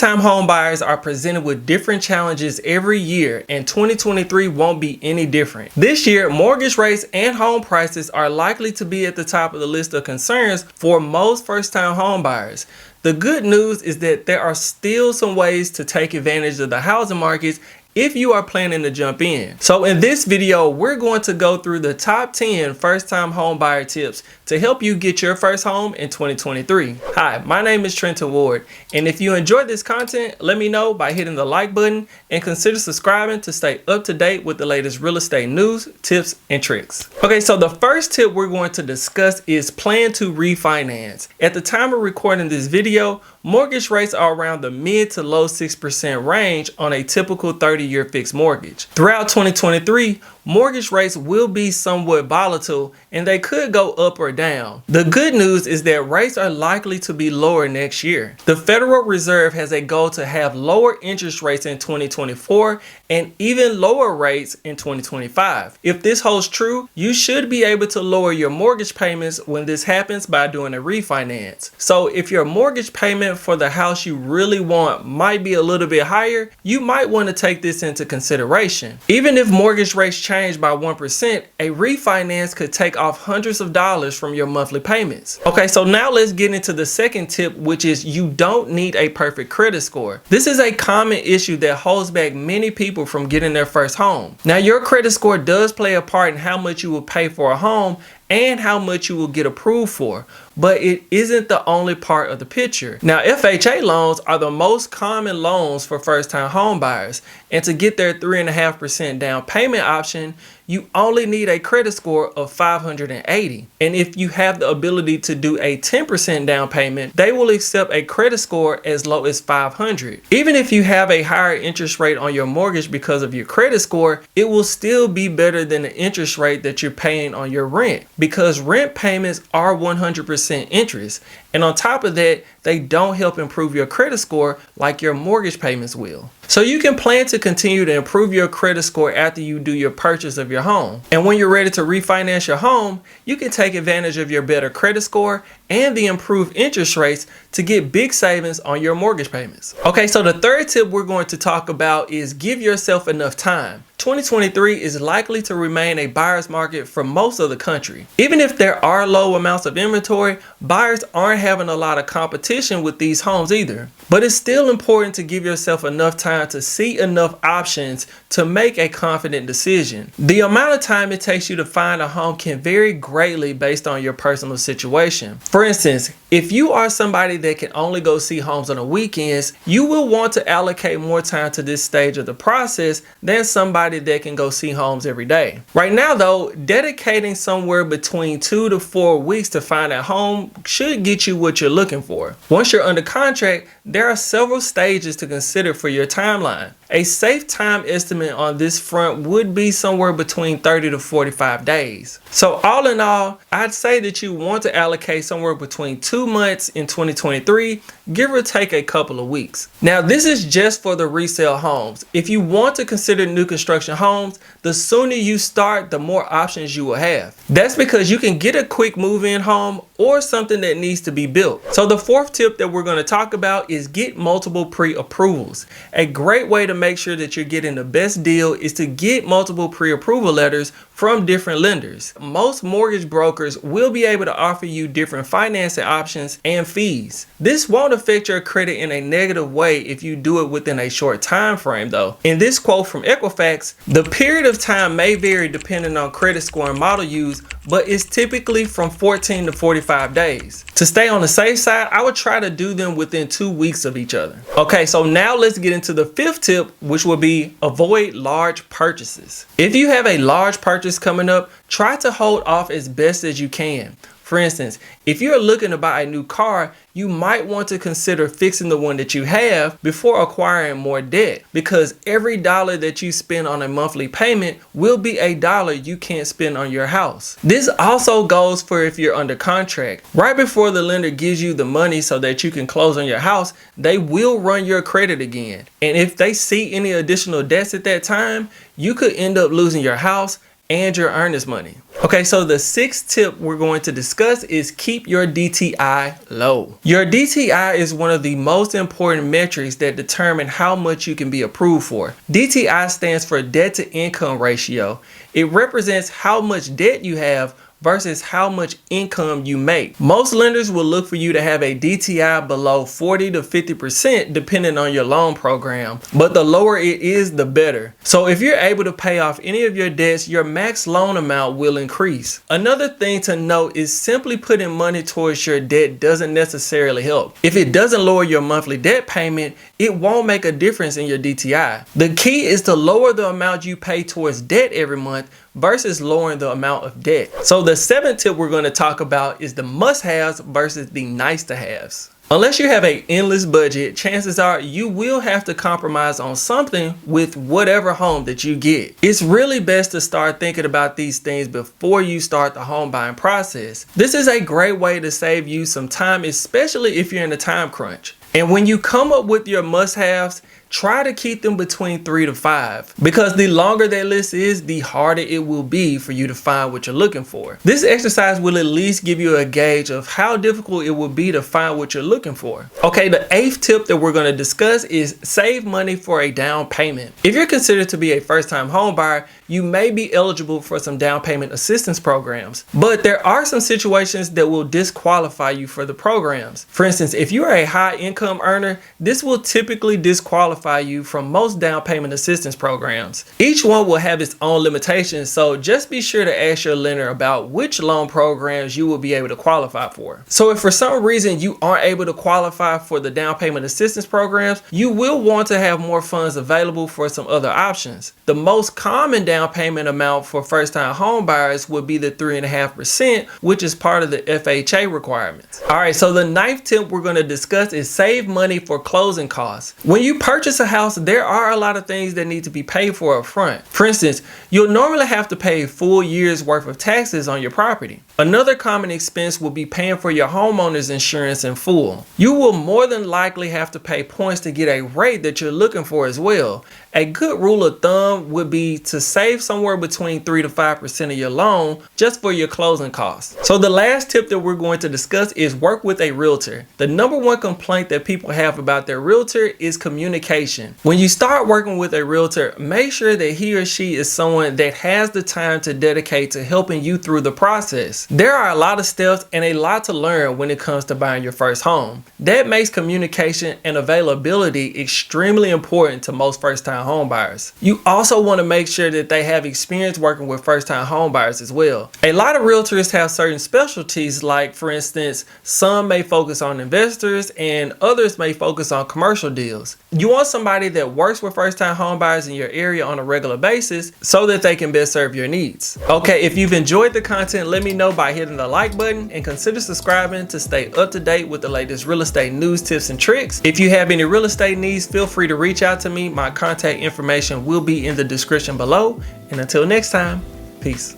First-time home buyers are presented with different challenges every year, and 2023 won't be any different. This year, mortgage rates and home prices are likely to be at the top of the list of concerns for most first-time home buyers. The good news is that there are still some ways to take advantage of the housing markets if you are planning to jump in. So in this video, we're going to go through the top 10 first-time home buyer tips to help you get your first home in 2023. Hi, my name is Trenten Ward, and if you enjoyed this content, let me know by hitting the like button and consider subscribing to stay up to date with the latest real estate news, tips, and tricks. Okay, so the first tip we're going to discuss is plan to refinance. At the time of recording this video, mortgage rates are around the mid to low 6% range on a typical 30-year fixed mortgage. Throughout 2023, mortgage rates will be somewhat volatile and they could go up or down. The good news is that rates are likely to be lower next year. The Federal Reserve has a goal to have lower interest rates in 2024 and even lower rates in 2025. If this holds true, you should be able to lower your mortgage payments when this happens by doing a refinance. So if your mortgage payment for the house you really want might be a little bit higher, you might want to take this into consideration. Even if mortgage rates change by 1%, a refinance could take off hundreds of dollars from your monthly payments. Okay, so now let's get into the second tip, which is you don't need a perfect credit score. This is a common issue that holds back many people from getting their first home. Now, your credit score does play a part in how much you will pay for a home and how much you will get approved for, but it isn't the only part of the picture. Now, FHA loans are the most common loans for first-time home buyers, and to get their 3.5% down payment option, you only need a credit score of 580. And if you have the ability to do a 10% down payment, they will accept a credit score as low as 500. Even if you have a higher interest rate on your mortgage because of your credit score, it will still be better than the interest rate that you're paying on your rent, because rent payments are 100% interest. And on top of that, they don't help improve your credit score like your mortgage payments will. So you can plan to continue to improve your credit score after you do your purchase of your home. And when you're ready to refinance your home, you can take advantage of your better credit score and the improved interest rates to get big savings on your mortgage payments. Okay, so the third tip we're going to talk about is give yourself enough time. 2023 is likely to remain a buyer's market for most of the country. Even if there are low amounts of inventory, buyers aren't having a lot of competition with these homes either. But it's still important to give yourself enough time to see enough options to make a confident decision. The amount of time it takes you to find a home can vary greatly based on your personal situation. For instance, if you are somebody that can only go see homes on the weekends, you will want to allocate more time to this stage of the process than somebody that can go see homes every day. Right now though, dedicating somewhere between 2 to 4 weeks to find a home should get you what you're looking for. Once you're under contract, there are several stages to consider for your timeline. A safe time estimate on this front would be somewhere between 30 to 45 days. So all in all, I'd say that you want to allocate somewhere between 2 months in 2023, give or take a couple of weeks. Now, this is just for the resale homes. If you want to consider new construction homes, the sooner you start, the more options you will have. That's because you can get a quick move-in home or something that needs to be built. So the fourth tip that we're going to talk about is get multiple pre-approvals. A great way to make sure that you're getting the best deal is to get multiple pre-approval letters from different lenders. Most mortgage brokers will be able to offer you different financing options and fees. This won't affect your credit in a negative way if you do it within a short time frame though. In this quote from Equifax, the period of time may vary depending on credit score and model used, but it's typically from 14 to 45 days. To stay on the safe side, I would try to do them within 2 weeks of each other. Okay, so now let's get into the fifth tip, which will be avoid large purchases. If you have a large purchase coming up, try to hold off as best as you can. For instance, if you're looking to buy a new car, you might want to consider fixing the one that you have before acquiring more debt, because every dollar that you spend on a monthly payment will be a dollar you can't spend on your house. This also goes for if you're under contract. Right before the lender gives you the money so that you can close on your house, they will run your credit again. And if they see any additional debts at that time, you could end up losing your house and your earnest money. Okay, so the sixth tip we're going to discuss is keep your DTI low. Your DTI is one of the most important metrics that determine how much you can be approved for. DTI stands for debt to income ratio. It represents how much debt you have versus how much income you make. Most lenders will look for you to have a DTI below 40 to 50% depending on your loan program, but the lower it is, the better. So if you're able to pay off any of your debts, your max loan amount will increase. Another thing to note is simply putting money towards your debt doesn't necessarily help. If it doesn't lower your monthly debt payment, it won't make a difference in your DTI. The key is to lower the amount you pay towards debt every month versus lowering the amount of debt. So the seventh tip we're going to talk about is the must-haves versus the nice-to-haves. Unless you have an endless budget, chances are you will have to compromise on something with whatever home that you get. It's really best to start thinking about these things before you start the home buying process. This is a great way to save you some time, especially if you're in a time crunch. And when you come up with your must-haves, try to keep them between 3 to 5, because the longer that list is, the harder it will be for you to find what you're looking for. This exercise will at least give you a gauge of how difficult it will be to find what you're looking for. Okay, the eighth tip that we're going to discuss is save money for a down payment. If you're considered to be a first-time home buyer, you may be eligible for some down payment assistance programs, but there are some situations that will disqualify you for the programs. For instance, if you're a high income earner, this will typically disqualify you from most down payment assistance programs. Each one will have its own limitations, so just be sure to ask your lender about which loan programs you will be able to qualify for. So if for some reason you aren't able to qualify for the down payment assistance programs, you will want to have more funds available for some other options. The most common down payment amount for first-time home buyers would be the 3.5%, which is part of the FHA requirements. All right, so the ninth tip we're going to discuss is save money for closing costs. When you purchase a house, there are a lot of things that need to be paid for up front. For instance, you'll normally have to pay a full year's worth of taxes on your property. Another common expense will be paying for your homeowner's insurance in full. You will more than likely have to pay points to get a rate that you're looking for as well. A good rule of thumb would be to save somewhere between 3 to 5% of your loan just for your closing costs. So the last tip that we're going to discuss is work with a realtor. The number one complaint that people have about their realtor is communication. When you start working with a realtor, make sure that he or she is someone that has the time to dedicate to helping you through the process. There are a lot of steps and a lot to learn when it comes to buying your first home. That makes communication and availability extremely important to most first-time home buyers. You also want to make sure that they have experience working with first-time home buyers as well. A lot of realtors have certain specialties, like for instance, some may focus on investors and others may focus on commercial deals. You want somebody that works with first-time home buyers in your area on a regular basis so that they can best serve your needs. Okay, if you've enjoyed the content, let me know by hitting the like button and consider subscribing to stay up to date with the latest real estate news, tips, and tricks. If you have any real estate needs, feel free to reach out to me. My contact information will be in the description below. And until next time, peace.